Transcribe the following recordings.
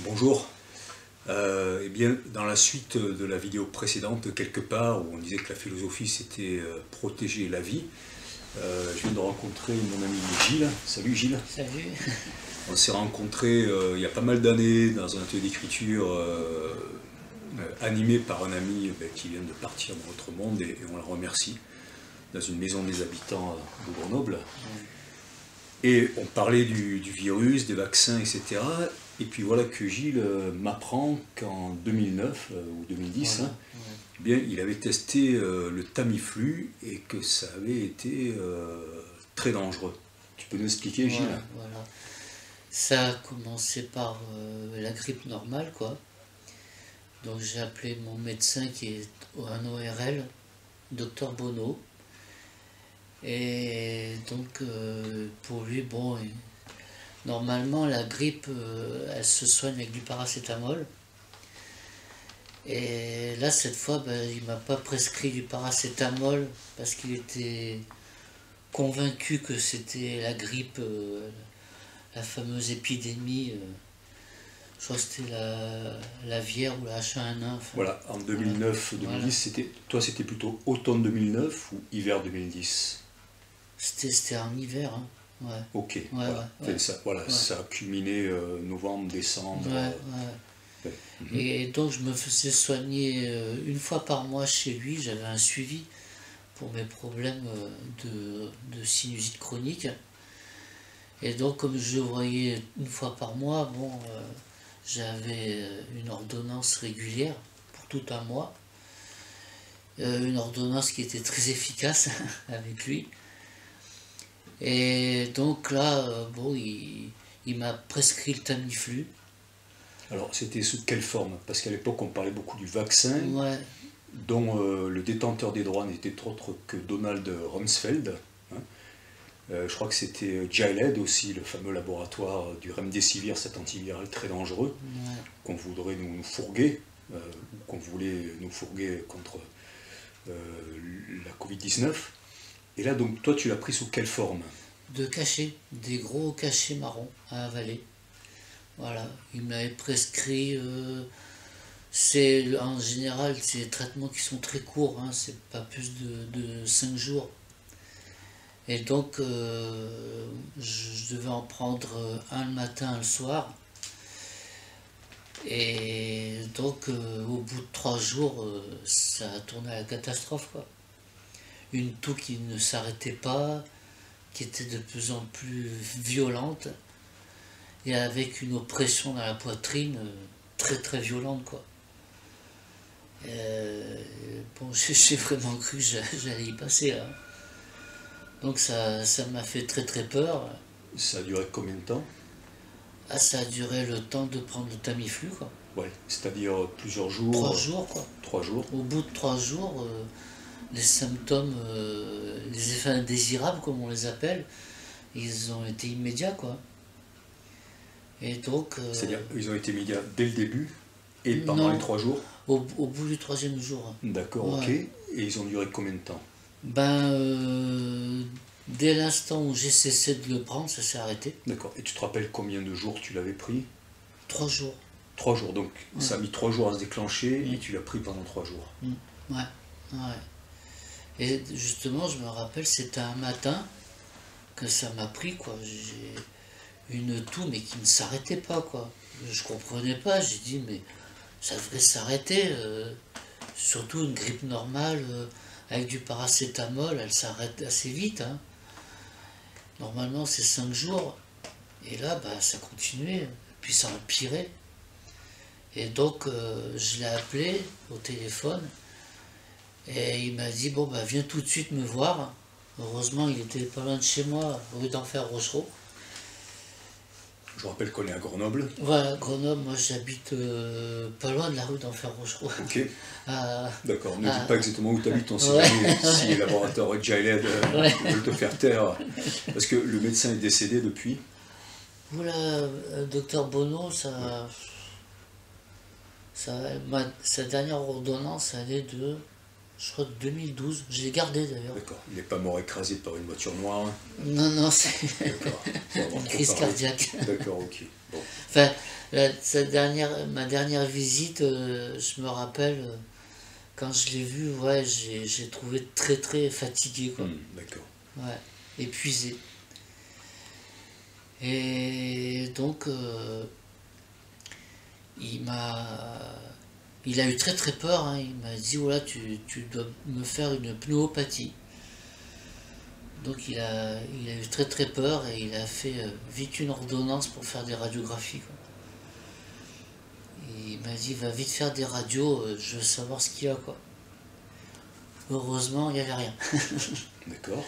Bonjour. Eh bien, dans la suite de la vidéo précédente, quelque part, où on disait que la philosophie c'était protéger la vie, je viens de rencontrer mon ami Gilles. Salut Gilles. Salut. On s'est rencontrés il y a pas mal d'années dans un atelier d'écriture animé par un ami qui vient de partir dans l'autre monde et on le remercie, dans une maison des habitants de Grenoble. Et on parlait du virus, des vaccins, etc. Et puis voilà que Gilles m'apprend qu'en 2009 ou 2010, Voilà, eh bien, il avait testé le Tamiflu et que ça avait été très dangereux. Tu peux nous expliquer, Gilles? voilà. Ça a commencé par la grippe normale, quoi. Donc j'ai appelé mon médecin qui est un ORL, docteur Bono. Et donc pour lui, bon, normalement la grippe, elle se soigne avec du paracétamol. Et là, cette fois, il m'a pas prescrit du paracétamol parce qu'il était convaincu que c'était la grippe, la fameuse épidémie, je crois que c'était la Vière ou la H1N1. Enfin, Voilà, en 2009-2010, voilà. c'était plutôt automne 2009 ou hiver 2010? C'était en hiver, hein. Ouais. Ok, Ouais, voilà. ouais, Ça, ouais. ça a culminé novembre, décembre. Ouais, ouais. Ouais. Et donc je me faisais soigner une fois par mois chez lui, j'avais un suivi pour mes problèmes de sinusite chronique. Et donc comme je le voyais une fois par mois, bon, j'avais une ordonnance régulière pour tout un mois. Une ordonnance qui était très efficace avec lui. Et donc là, bon, il m'a prescrit le Tamiflu. Alors, c'était sous quelle forme? Parce qu'à l'époque, on parlait beaucoup du vaccin, Ouais, dont le détenteur des droits n'était autre que Donald Rumsfeld. Hein. Je crois que c'était Gilead aussi, le fameux laboratoire du Remdesivir, cet antiviral très dangereux, ouais. qu'on voudrait nous fourguer, ou qu'on voulait nous fourguer contre la Covid-19. Et là, donc, toi, tu l'as pris sous quelle forme? De cachets, des gros cachets marrons à avaler. Voilà, il m'avait prescrit. En général, c'est des traitements qui sont très courts, hein, c'est pas plus de 5 jours. Et donc, je devais en prendre un le matin, un le soir. Et donc, au bout de 3 jours, ça a tourné à la catastrophe, quoi. Une toux qui ne s'arrêtait pas, qui était de plus en plus violente, et avec une oppression dans la poitrine très très violente, quoi. Bon, j'ai vraiment cru que j'allais y passer, là. Donc ça m'a fait très très peur. Ça a duré combien de temps? Ah, ça a duré le temps de prendre le Tamiflu, quoi. Ouais, c'est-à-dire plusieurs jours. 3 jours, quoi. 3 jours. Au bout de 3 jours, les symptômes, les effets indésirables, comme on les appelle, ils ont été immédiats, quoi. Et donc, C'est-à-dire, ils ont été immédiats dès le début et pendant les non, 3 jours. au bout du 3e jour. D'accord, ok. Ouais. Et ils ont duré combien de temps? Dès l'instant où j'ai cessé de le prendre, ça s'est arrêté. D'accord. Et tu te rappelles combien de jours tu l'avais pris? 3 jours. 3 jours. Donc, Ouais. ça a mis 3 jours à se déclencher et Mm. tu l'as pris pendant 3 jours. Ouais, ouais. Et justement, je me rappelle, c'était un matin que ça m'a pris, quoi. J'ai une toux, mais qui ne s'arrêtait pas, quoi. Je comprenais pas, j'ai dit, mais ça devrait s'arrêter. Surtout une grippe normale, avec du paracétamol, elle s'arrête assez vite, hein. Normalement, c'est 5 jours. Et là, ça continuait, puis ça empirait. Et donc, je l'ai appelé au téléphone, et il m'a dit, bon, viens tout de suite me voir. Heureusement, il était pas loin de chez moi, rue d'Enfer Rochereau. Je rappelle qu'on est à Grenoble. Voilà, Grenoble, moi j'habite pas loin de la rue d'Enfer Rochereau. Ok. Ah, D'accord. Ne dis ah, pas exactement où tu habites, on sait ouais, jamais si les laboratoires Gilead ouais. veulent te faire taire. Parce que le médecin est décédé depuis. Oula, docteur Bono, sa dernière ordonnance, elle est de, je crois, de 2012. Je l'ai gardée d'ailleurs. D'accord. Il n'est pas mort écrasé par une voiture noire. Non, non, c'est D'accord. Faut avoir une trop crise parlé. cardiaque. D'accord, ok. Bon. Enfin, Ma dernière visite, je me rappelle, quand je l'ai vu, ouais, j'ai trouvé très très fatigué, quoi. D'accord. Ouais, épuisé. Et donc, il m'a... Il a eu très très peur, hein. Il m'a dit, voilà, tu dois me faire une pneumopathie. Donc il a eu très très peur et il a fait vite une ordonnance pour faire des radiographies, quoi. Et il m'a dit, va vite faire des radios, je veux savoir ce qu'il y a, quoi. Heureusement, il n'y avait rien. D'accord.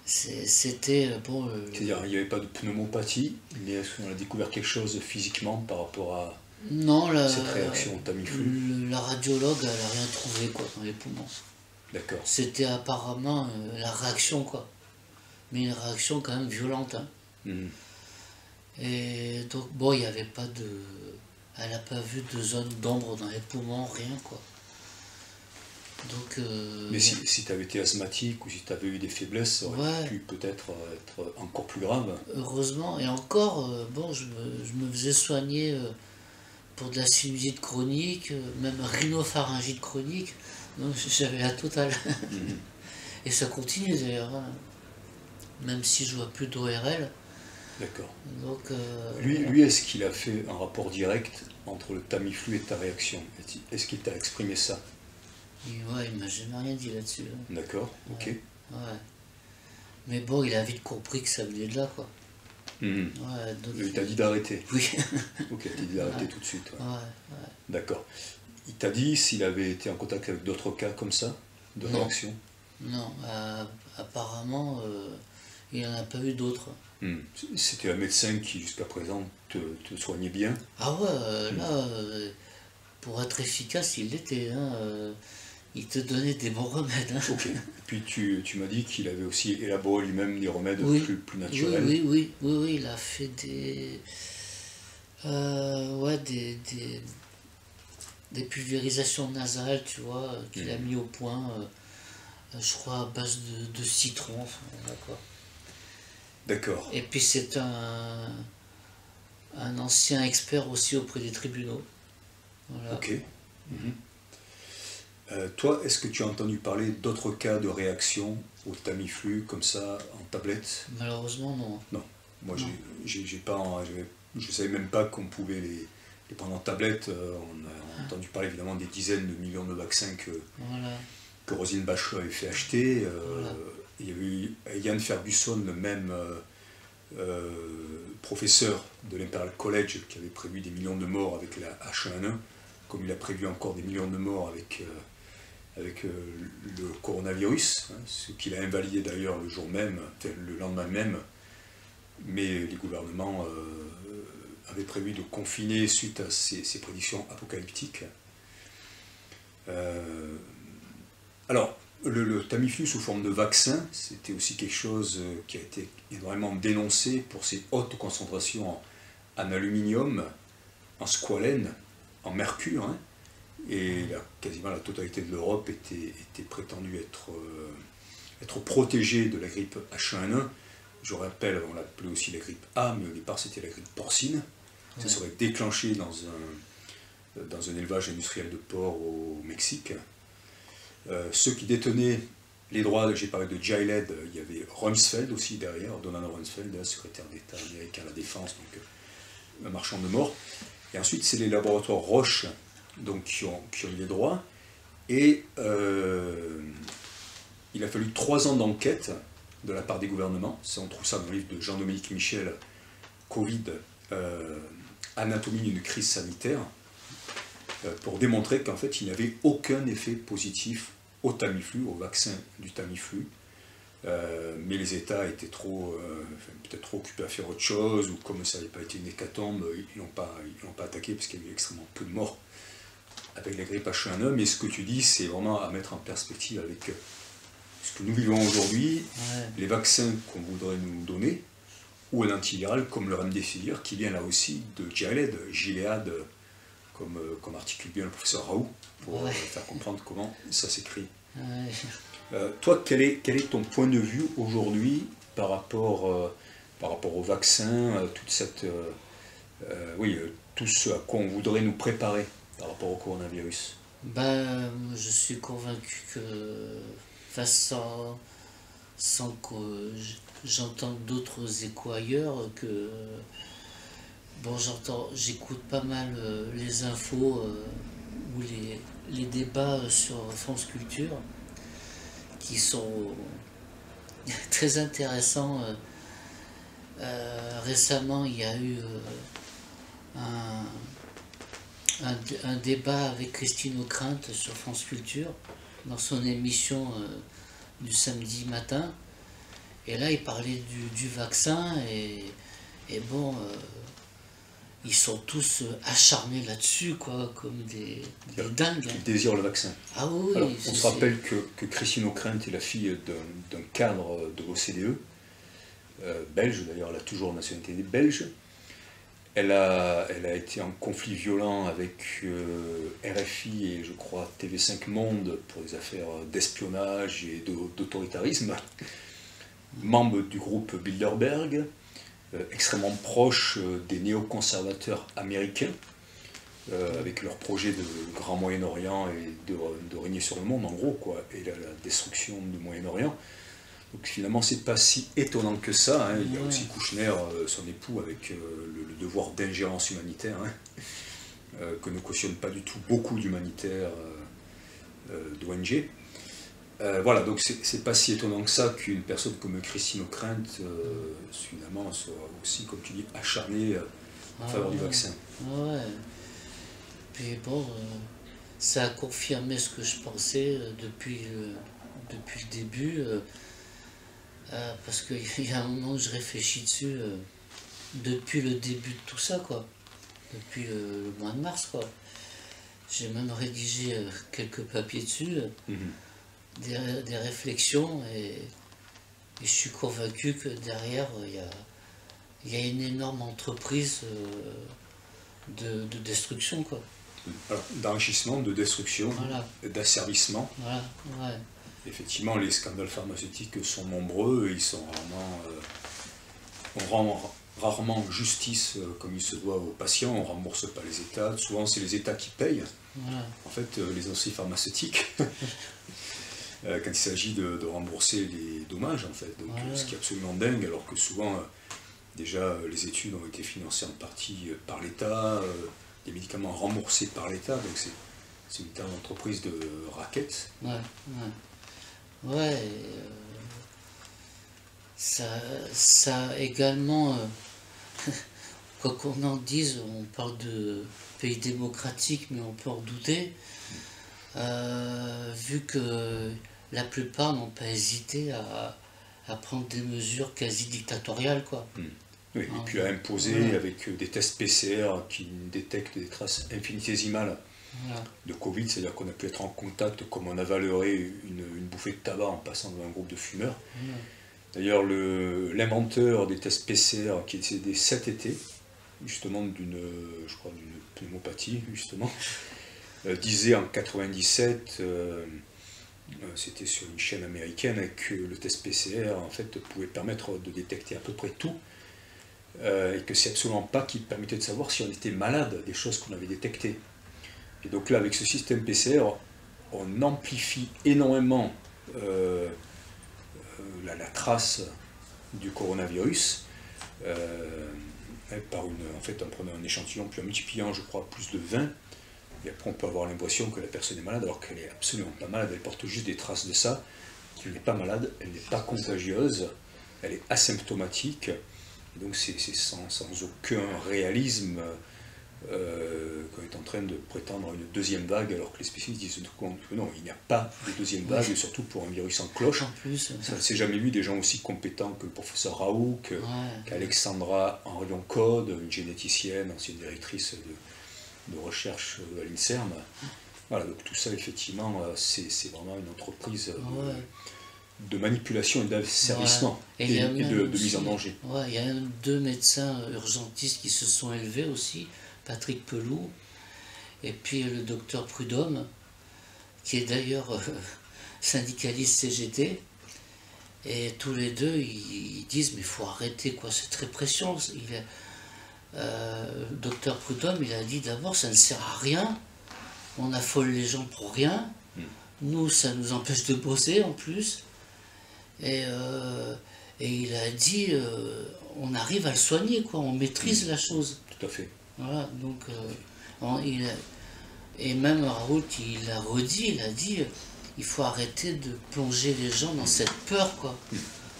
C'était, bon... C'est-à-dire, il n'y avait pas de pneumopathie, mais est-ce qu'on a découvert quelque chose physiquement par rapport à non, cette réaction au Tamiflu? la radiologue, elle a rien trouvé, quoi, dans les poumons. D'accord. C'était apparemment la réaction, quoi. Mais une réaction quand même violente, hein. Mhm. Et donc, bon, il n'y avait pas de... Elle n'a pas vu de zone d'ombre dans les poumons, rien, quoi. Donc... Mais si tu avais été asthmatique ou si tu avais eu des faiblesses, ça aurait pu peut-être être encore plus grave. Heureusement, et encore, bon, je me faisais soigner pour de la sinusite chronique, même rhinopharyngite chronique, donc j'avais la totale. Mhm. Et ça continue d'ailleurs, hein. Même si je vois plus d'ORL. D'accord. Donc, Lui est-ce qu'il a fait un rapport direct entre le Tamiflu et ta réaction? Est-ce qu'il t'a exprimé ça? ouais, il m'a jamais rien dit là-dessus, hein. D'accord, ok. Ouais. Mais bon, il a vite compris que ça venait de là, quoi. Mhm. Ouais, donc, Il t'a dit d'arrêter? oui. Ok, il t'a dit d'arrêter tout de suite. Ouais. Ouais. D'accord. Il t'a dit s'il avait été en contact avec d'autres cas comme ça, de réaction? Non, apparemment, il n'y en a pas eu d'autres. C'était un médecin qui, jusqu'à présent, te soignait bien? Ah ouais, là, pour être efficace, il l'était, hein. Il te donnait des bons remèdes, hein. Ok. Et puis tu m'as dit qu'il avait aussi élaboré lui-même des remèdes plus naturels. Oui, il a fait des... ouais, des pulvérisations nasales, tu vois, qu'il a mis au point, je crois, à base de citron, enfin, d'accord. D'accord. Et puis c'est un ancien expert aussi auprès des tribunaux. Voilà. Ok. Toi, est-ce que tu as entendu parler d'autres cas de réaction au Tamiflu comme ça en tablette? Malheureusement, non. Non. Moi, Non. je ne savais même pas qu'on pouvait les prendre en tablette. On a entendu parler évidemment des dizaines de millions de vaccins Voilà. que Roselyne Bachelot avait fait acheter. Voilà. Il y avait eu Yann Ferguson, le même professeur de l'Imperial College, qui avait prévu des millions de morts avec la H1N1, comme il a prévu encore des millions de morts avec le coronavirus, hein, ce qu'il a invalidé d'ailleurs le jour même, enfin, le lendemain même. Mais les gouvernements avaient prévu de confiner suite à ces prédictions apocalyptiques. Alors, le Tamiflu sous forme de vaccin, c'était aussi quelque chose qui a été énormément dénoncé pour ses hautes concentrations en aluminium, en squalène, en mercure, hein, et quasiment la totalité de l'Europe était prétendue être protégée de la grippe H1N1. Je rappelle, on l'appelait aussi la grippe A, mais au départ c'était la grippe porcine. Ça serait déclenché dans un élevage industriel de porc au Mexique. Ceux qui détenaient les droits, j'ai parlé de Gilead, il y avait Rumsfeld aussi derrière, Donald Rumsfeld, secrétaire d'État américain à la Défense, donc un marchand de mort. Et ensuite, c'est les laboratoires Roche donc, qui ont eu les droits. Et il a fallu 3 ans d'enquête de la part des gouvernements. On trouve ça dans le livre de Jean-Dominique Michel, Covid, Anatomie d'une crise sanitaire, pour démontrer qu'en fait, il n'y avait aucun effet positif au Tamiflu, au vaccin du Tamiflu. Mais les États étaient peut-être trop occupés à faire autre chose, ou comme ça n'avait pas été une hécatombe, ils n'ont pas attaqué parce qu'il y a eu extrêmement peu de morts avec la grippe H1N1. Mais ce que tu dis, c'est vraiment à mettre en perspective avec ce que nous vivons aujourd'hui, les vaccins qu'on voudrait nous donner, ou un antiviral comme le Remdesivir, qui vient là aussi de Gilead, comme articule bien le professeur Raoult, pour faire comprendre comment ça s'écrit. Toi, quel est ton point de vue aujourd'hui par rapport au vaccin, toute cette tout ce à quoi on voudrait nous préparer par rapport au coronavirus? Ben, je suis convaincu que, enfin, sans que j'entende d'autres échos ailleurs, que, bon, j'écoute pas mal les infos ou les débats sur France Culture, qui sont très intéressants. Récemment, il y a eu un, un débat avec Christine Ockrent sur France Culture, dans son émission du samedi matin. Et là, il parlait du vaccin, et bon, ils sont tous acharnés là-dessus, quoi, comme des dingues. Qui désirent le vaccin. Ah oui, alors, on se rappelle que Christine Ockrent est la fille d'un cadre de l'OCDE, belge d'ailleurs, elle a toujours la nationalité belge. Elle a été en conflit violent avec RFI et je crois TV5 Monde pour des affaires d'espionnage et d'autoritarisme. Membre du groupe Bilderberg, extrêmement proche des néoconservateurs américains, avec leur projet de Grand Moyen-Orient et de régner sur le monde en gros, quoi, et la destruction du Moyen-Orient. Donc finalement, c'est pas si étonnant que ça. Hein. Il y a aussi Kouchner, son époux, avec le devoir d'ingérence humanitaire, hein, que ne cautionne pas du tout beaucoup d'humanitaires d'ONG. Voilà, donc c'est pas si étonnant que ça qu'une personne comme Christine Ockrent, finalement, soit aussi, comme tu dis, acharnée en faveur du vaccin. Ouais. Puis bon, ça a confirmé ce que je pensais depuis le début. Parce qu'il y a un moment où je réfléchis dessus depuis le début de tout ça, quoi. Depuis le mois de mars, quoi. J'ai même rédigé quelques papiers dessus, des réflexions, et je suis convaincu que derrière, il y a une énorme entreprise de destruction, quoi. D'enrichissement, de destruction, voilà. D'asservissement. Voilà, ouais. Effectivement, les scandales pharmaceutiques sont nombreux, ils sont on rend rarement justice comme il se doit aux patients, on ne rembourse pas les États, souvent c'est les États qui payent, Voilà. en fait, les industries pharmaceutiques, quand il s'agit de rembourser les dommages, en fait, donc, voilà. Ce qui est absolument dingue, alors que souvent, déjà, les études ont été financées en partie par l'État, des médicaments remboursés par l'État, donc c'est une terme d'entreprise de raquettes. Ouais, ouais. Ouais, ça également, quoi qu'on en dise, on parle de pays démocratique, mais on peut en douter, vu que la plupart n'ont pas hésité à prendre des mesures quasi dictatoriales, quoi. Oui, et puis à imposer avec des tests PCR qui détectent des traces infinitésimales de Covid, c'est-à-dire qu'on a pu être en contact comme on avalerait une bouffée de tabac en passant devant un groupe de fumeurs. D'ailleurs, l'inventeur des tests PCR qui est décédé cet été, justement d'une pneumopathie, justement, disait en 97, c'était sur une chaîne américaine, que le test PCR en fait pouvait permettre de détecter à peu près tout, et que c'est absolument pas qu'il permettait de savoir si on était malade des choses qu'on avait détectées. Et donc là, avec ce système PCR, on amplifie énormément la trace du coronavirus en prenant un échantillon, puis en multipliant, je crois, plus de 20, et après on peut avoir l'impression que la personne est malade, alors qu'elle n'est absolument pas malade, elle porte juste des traces de ça, qu'elle n'est pas malade, elle n'est pas contagieuse, elle est asymptomatique, et donc c'est sans aucun réalisme qu'on est en train de prétendre à une deuxième vague, alors que les spécialistes disent que non, il n'y a pas de deuxième vague, surtout pour un virus en cloche. En plus, ça ne s'est jamais vu des gens aussi compétents que le professeur Raoult, qu'Alexandra Henrion-Code, une généticienne, ancienne directrice de recherche à l'INSERM. Voilà, donc tout ça, effectivement, c'est vraiment une entreprise de manipulation et d'asservissement et de mise en danger. Il y a deux médecins urgentistes qui se sont élevés aussi, Patrick Pelou, et puis le docteur Prudhomme, qui est d'ailleurs syndicaliste CGT, et tous les deux, ils disent, mais il faut arrêter quoi, cette répression. le docteur Prudhomme, il a dit d'abord, ça ne sert à rien, on affole les gens pour rien, nous, ça nous empêche de bosser en plus, et il a dit, on arrive à le soigner, quoi, on maîtrise la chose. Tout à fait. Voilà, donc, et même Raoult, il a redit, il a dit, il faut arrêter de plonger les gens dans cette peur, quoi,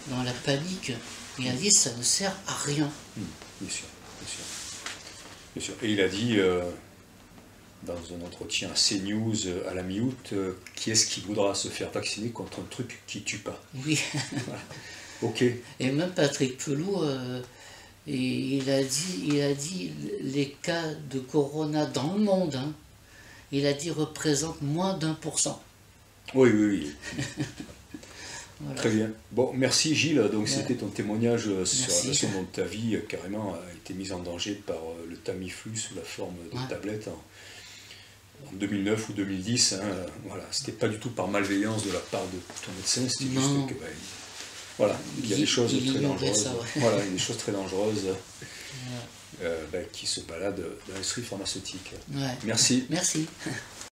dans la panique. Il a dit, ça ne sert à rien. Bien sûr, bien sûr. Bien sûr. Et il a dit, dans un entretien à CNews à la mi-août, qui est-ce qui voudra se faire vacciner contre un truc qui tue pas? Oui. Voilà. Ok. Et même Patrick Pelloux, il a dit les cas de corona dans le monde, hein, il a dit représentent moins d'1%. Oui, oui, oui. Voilà. Très bien. Bon, merci Gilles. Donc c'était ton témoignage sur Merci. la façon dont ta vie carrément a été mise en danger par le Tamiflu sous la forme de tablette en 2009 ou 2010. Hein. Voilà, c'était pas du tout par malveillance de la part de ton médecin, c'était juste que voilà, il y a des choses très dangereuses. Ça, ouais. Voilà, il y a des choses très dangereuses qui se baladent dans l'industrie pharmaceutique. Ouais. Merci. Merci.